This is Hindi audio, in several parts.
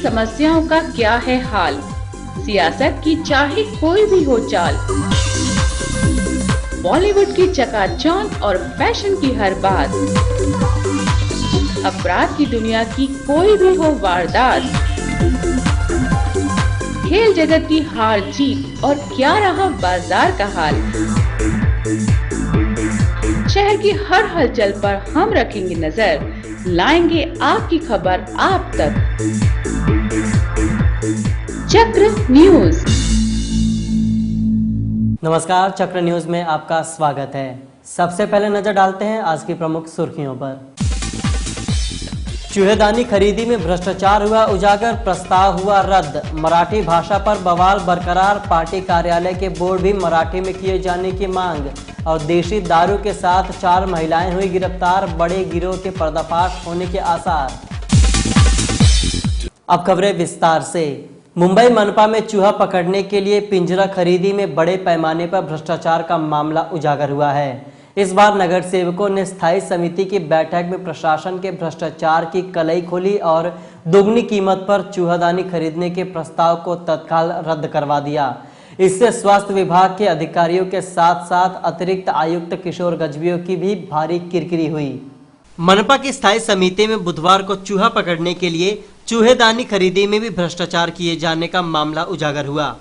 समस्याओं का क्या है हाल, सियासत की चाहे कोई भी हो चाल, बॉलीवुड की चकाचौंध और फैशन की हर बात, अपराध की दुनिया की कोई भी हो वारदात, खेल जगत की हार जीत और क्या रहा बाजार का हाल, शहर की हर हलचल पर हम रखेंगे नजर, लाएंगे आपकी खबर आप तक। चक्र न्यूज। नमस्कार, चक्र न्यूज में आपका स्वागत है। सबसे पहले नजर डालते हैं आज की प्रमुख सुर्खियों पर। चूहेदानी खरीदी में भ्रष्टाचार हुआ उजागर, प्रस्ताव हुआ रद्द। मराठी भाषा पर बवाल बरकरार, पार्टी कार्यालय के बोर्ड भी मराठी में किए जाने की मांग। और देशी दारू के साथ 4 महिलाएं हुई गिरफ्तार, बड़े गिरोह के पर्दाफाश होने के आसार। अब खबरें विस्तार से। मुंबई मनपा में चूहा पकड़ने के लिए पिंजरा खरीदी में बड़े पैमाने पर भ्रष्टाचार का मामला उजागर हुआ है। इस बार नगर सेवकों ने स्थायी समिति की बैठक में प्रशासन के भ्रष्टाचार की कलई खोली और दोगुनी कीमत पर चूहादानी खरीदने के प्रस्ताव को तत्काल रद्द करवा दिया। इससे स्वास्थ्य विभाग के अधिकारियों के साथ साथ अतिरिक्त आयुक्त किशोर गजभियों की भी भारी किरकिरी हुई। मनपा की स्थायी समिति में बुधवार को चूहा पकड़ने के लिए चूहेदानी खरीदी में भी भ्रष्टाचार किए जाने का मामला उजागर हुआ।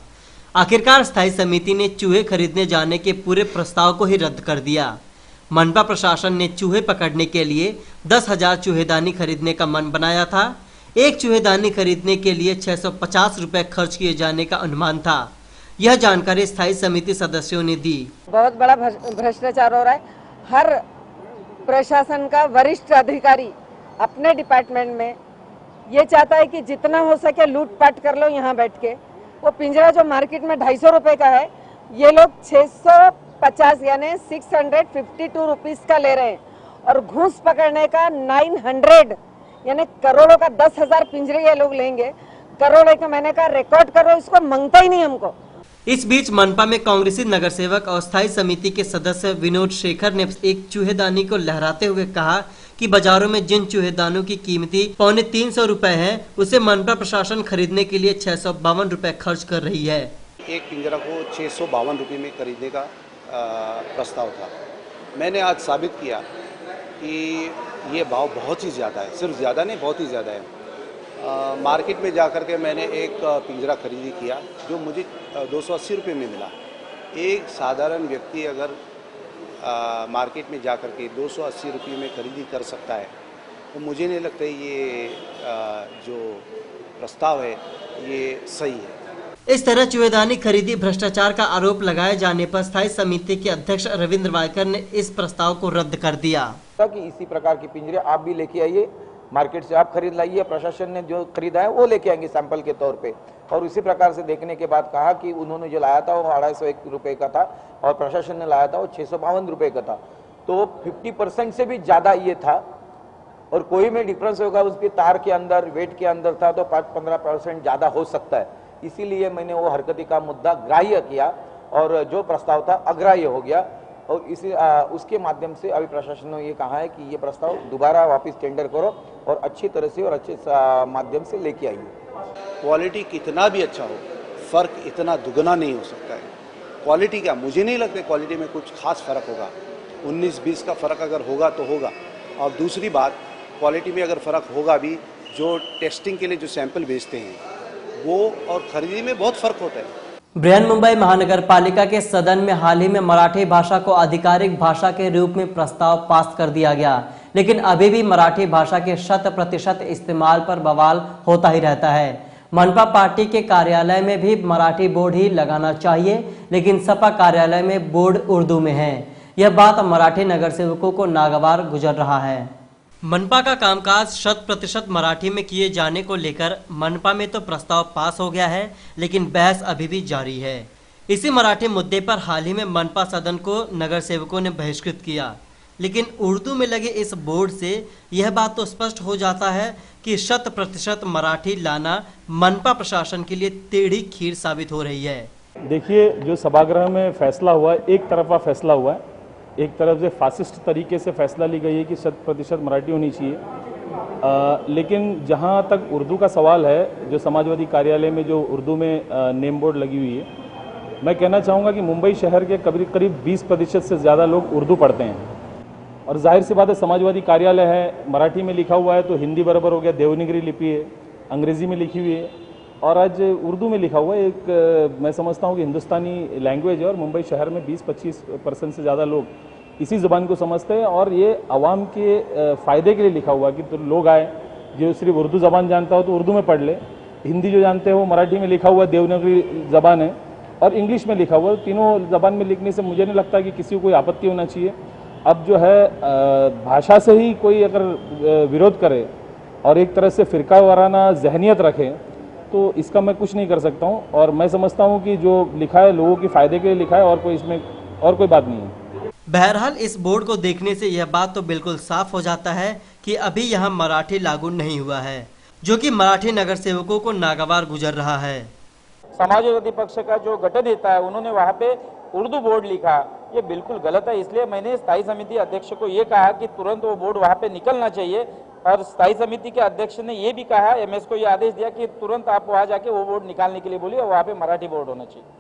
आखिरकार स्थायी समिति ने चूहे खरीदने जाने के पूरे प्रस्ताव को ही रद्द कर दिया। मनपा प्रशासन ने चूहे पकड़ने के लिए 10,000 चूहेदानी खरीदने का मन बनाया था। एक चूहेदानी खरीदने के लिए 650 रुपए खर्च किए जाने का अनुमान था। यह जानकारी स्थायी समिति सदस्यों ने दी। बहुत बड़ा भ्रष्टाचार हो रहा है। हर प्रशासन का वरिष्ठ अधिकारी अपने डिपार्टमेंट में ये चाहता है कि जितना हो सके लूटपाट कर लो यहाँ बैठ के। वो पिंजरा जो मार्केट में 250 रुपए का है, ये लोग 650 यानी 652 रुपीस का ले रहे हैं। और घूस पकड़ने का 900 यानी करोड़ों का 10,000 पिंजरे ये लोग लेंगे। करोड़ों का मैंने कहा रिकॉर्ड करो, इसको मांगता ही नहीं हमको। इस बीच मनपा में कांग्रेसी नगर सेवक और स्थायी समिति के सदस्य विनोद शेखर ने एक चूहेदानी को लहराते हुए कहा कि बाजारों में जिन चूहेदानों की कीमती 350 रुपए है, उसे मनपा प्रशासन खरीदने के लिए 652 रुपए खर्च कर रही है। एक पिंजरा को 652 रुपये में खरीदने का प्रस्ताव था। मैंने आज साबित किया कि ये भाव बहुत ही ज़्यादा है, सिर्फ ज़्यादा नहीं बहुत ही ज़्यादा है। मार्केट में जाकर के मैंने एक पिंजरा खरीदी किया जो मुझे 280 रुपये में मिला। एक साधारण व्यक्ति अगर मार्केट में जाकर के 280 रुपये में खरीदी कर सकता है तो मुझे नहीं लगता ये जो प्रस्ताव है ये सही है। इस तरह चूहेदानी खरीदी भ्रष्टाचार का आरोप लगाए जाने पर स्थायी समिति के अध्यक्ष रविंद्र वायकर ने इस प्रस्ताव को रद्द कर दिया कि इसी प्रकार की पिंजरे आप भी लेके आइए, मार्केट से आप खरीद लाइए। प्रशासन ने जो खरीदा है वो लेके आएंगे सैंपल के तौर पे। और इसी प्रकार से देखने के बाद कहा कि उन्होंने जो लाया था वो 251 रुपये का था और प्रशासन ने लाया था वो 652 रुपये का था। तो 50% से भी ज़्यादा ये था। और कोई में डिफरेंस होगा उसके तार के अंदर, वेट के अंदर था तो 5-15% ज़्यादा हो सकता है। इसीलिए मैंने वो हरकती का मुद्दा ग्राह्य किया और जो प्रस्ताव था अग्राह्य हो गया। और इसी उसके माध्यम से अभी प्रशासन ने ये कहा है कि ये प्रस्ताव दोबारा वापस टेंडर करो और अच्छी तरह से और अच्छे माध्यम से लेके आइए। क्वालिटी कितना भी अच्छा हो, फ़र्क इतना दुगना नहीं हो सकता है। क्वालिटी क्या, मुझे नहीं लगता क्वालिटी में कुछ खास फ़र्क होगा। 19-20 का फ़र्क अगर होगा तो होगा। और दूसरी बात, क्वालिटी में अगर फ़र्क होगा भी, जो टेस्टिंग के लिए जो सैंपल भेजते हैं वो और खरीदी में बहुत फ़र्क होता है। बृहन्मुंबई महानगर पालिका के सदन में हाल ही में मराठी भाषा को आधिकारिक भाषा के रूप में प्रस्ताव पास कर दिया गया, लेकिन अभी भी मराठी भाषा के 100% इस्तेमाल पर बवाल होता ही रहता है। मनपा पार्टी के कार्यालय में भी मराठी बोर्ड ही लगाना चाहिए, लेकिन सपा कार्यालय में बोर्ड उर्दू में है। यह बात मराठी नगर सेवकों को नागवार गुजर रहा है। मनपा का कामकाज 100% मराठी में किए जाने को लेकर मनपा में तो प्रस्ताव पास हो गया है, लेकिन बहस अभी भी जारी है। इसी मराठी मुद्दे पर हाल ही में मनपा सदन को नगर सेवकों ने बहिष्कृत किया, लेकिन उर्दू में लगे इस बोर्ड से यह बात तो स्पष्ट हो जाता है कि 100% मराठी लाना मनपा प्रशासन के लिए टेढ़ी खीर साबित हो रही है। देखिए, जो सभागृह में फैसला हुआ, एक तरफा फैसला हुआ है। एक तरफ से फासिस्ट तरीके से फैसला ली गई है कि 100% मराठी होनी चाहिए, लेकिन जहाँ तक उर्दू का सवाल है, जो समाजवादी कार्यालय में जो उर्दू में नेम बोर्ड लगी हुई है, मैं कहना चाहूँगा कि मुंबई शहर के करीब 20% से ज़्यादा लोग उर्दू पढ़ते हैं। और जाहिर सी बात है, समाजवादी कार्यालय है, मराठी में लिखा हुआ है तो हिंदी बराबर हो गया, देवनागरी लिपि है, अंग्रेज़ी में लिखी हुई है और आज उर्दू में लिखा हुआ है। एक मैं समझता हूँ कि हिंदुस्तानी लैंग्वेज है और मुंबई शहर में 20-25% से ज़्यादा लोग इसी ज़ुबान को समझते हैं और ये आवाम के फ़ायदे के लिए लिखा हुआ कि तो लोग आए, जो सिर्फ उर्दू ज़बान जानता हो तो उर्दू में पढ़ ले, हिंदी जो जानते हो मराठी में लिखा हुआ देवनागरी ज़बान है और इंग्लिश में लिखा हुआ, तीनों ज़बान में लिखने से मुझे नहीं लगता कि किसी को कोई आपत्ति होना चाहिए। अब जो है भाषा से ही कोई अगर विरोध करे और एक तरह से फ़िरका वाराना जहनियत रखे तो इसका मैं कुछ नहीं कर सकता हूँ और मैं समझता हूँ कि जो लिखा है लोगों के फ़ायदे के लिए लिखा है और कोई इसमें और कोई बात नहीं है। बहरहाल इस बोर्ड को देखने से यह बात तो बिल्कुल साफ हो जाता है कि अभी यहाँ मराठी लागू नहीं हुआ है, जो कि मराठी नगर सेवकों को नागवार गुजर रहा है। समाजवादी पक्ष का जो गठन नेता है उन्होंने वहाँ पे उर्दू बोर्ड लिखा, ये बिल्कुल गलत है। इसलिए मैंने स्थायी समिति अध्यक्ष को ये कहा कि तुरंत वो बोर्ड वहाँ पे निकलना चाहिए और स्थायी समिति के अध्यक्ष ने ये भी कहा, एमएस को ये आदेश दिया कि तुरंत आप वहाँ जाके वो बोर्ड निकालने के लिए बोलिए और वहाँ पे मराठी बोर्ड होना चाहिए।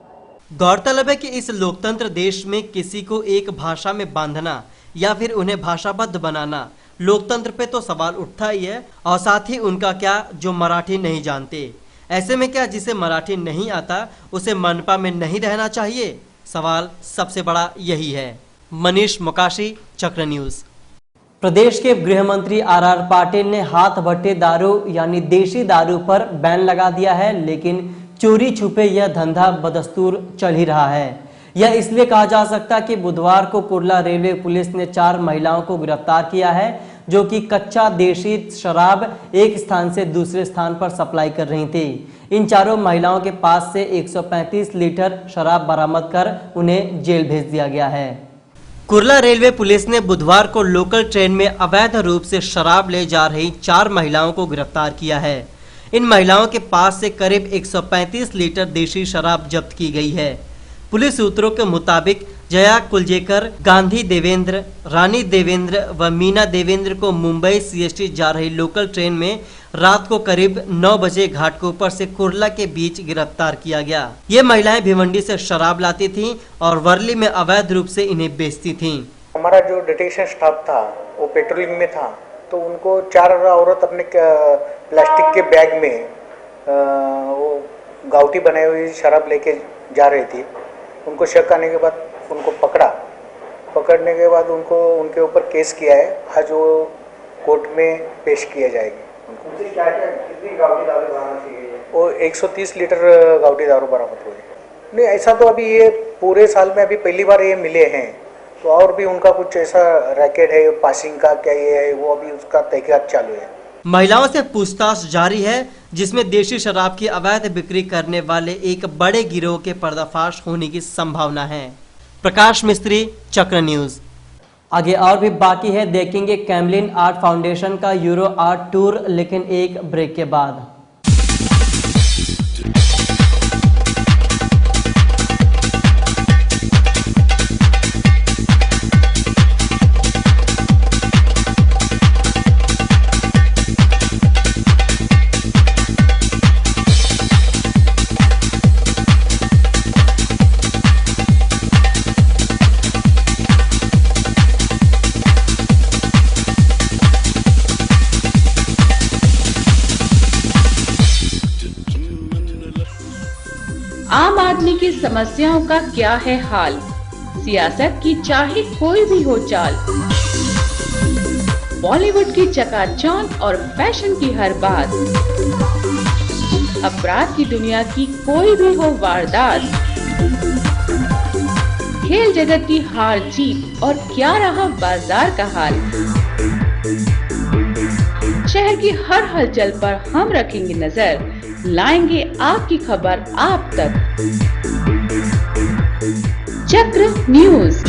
गौरतलब है कि इस लोकतंत्र देश में किसी को एक भाषा में बांधना या फिर उन्हें भाषाबद्ध बनाना लोकतंत्र पे तो सवाल उठता ही है और साथ ही उनका क्या जो मराठी नहीं जानते। ऐसे में क्या जिसे मराठी नहीं आता उसे मनपा में नहीं रहना चाहिए? सवाल सबसे बड़ा यही है। मनीष मोकाशी, चक्र न्यूज। प्रदेश के गृह मंत्री आर पाटिल ने हाथ भट्टे दारू यानी देशी दारू पर बैन लगा दिया है, लेकिन चोरी छुपे यह धंधा बदस्तूर चल ही रहा है। यह इसलिए कहा जा सकता है कि बुधवार को कुर्ला रेलवे पुलिस ने 4 महिलाओं को गिरफ्तार किया है, जो कि कच्चा देशी शराब एक स्थान से दूसरे स्थान पर सप्लाई कर रही थी। इन चारों महिलाओं के पास से 135 लीटर शराब बरामद कर उन्हें जेल भेज दिया गया है। कुर्ला रेलवे पुलिस ने बुधवार को लोकल ट्रेन में अवैध रूप से शराब ले जा रही 4 महिलाओं को गिरफ्तार किया है। इन महिलाओं के पास से करीब 135 लीटर देशी शराब जब्त की गई है। पुलिस सूत्रों के मुताबिक जया कुलजेकर, गांधी देवेंद्र, रानी देवेंद्र व मीना देवेंद्र को मुंबई सीएसटी जा रही लोकल ट्रेन में रात को करीब 9 बजे घाटकोपर से कुर्ला के बीच गिरफ्तार किया गया। ये महिलाएं भिवंडी से शराब लाती थीं और वर्ली में अवैध रूप से इन्हें बेचती थीं। हमारा जो डिटेक्शन स्टाफ था वो पेट्रोलिंग में था, तो उनको 4 औरत अपने प्लास्टिक के बैग में वो गावटी बनाई हुई शराब लेके जा रही थी। उनको शक आने के बाद उनको पकड़ने के बाद उनको उनके ऊपर केस किया है। आज वो कोर्ट में पेश किया जाएगी। कितनी गावटी दारू बरामद की गई है? वो 130 लीटर गावटी दारू बरामद हुई है। नहीं, ऐसा तो अभी ये पूरे साल में अभी पहली बार ये मिले हैं, तो और भी उनका कुछ ऐसा रैकेट है पासिंग का क्या ये है, वो अभी उसका तहकीकात चालू है। महिलाओं से पूछताछ जारी है, जिसमें देशी शराब की अवैध बिक्री करने वाले एक बड़े गिरोह के पर्दाफाश होने की संभावना है। प्रकाश मिस्त्री, चक्र न्यूज। आगे और भी बाकी है, देखेंगे कैमलिन आर्ट फाउंडेशन का यूरो आर्ट टूर, लेकिन एक ब्रेक के बाद। आम आदमी की समस्याओं का क्या है हाल? सियासत की चाहे कोई भी हो चाल, बॉलीवुड की चकाचौंध और फैशन की हर बात, अपराध की दुनिया की कोई भी हो वारदात, खेल जगत की हार जीत और क्या रहा बाजार का हाल, शहर की हर हलचल पर हम रखेंगे नजर, लाएंगे आपकी खबर आप तक। चक्र न्यूज।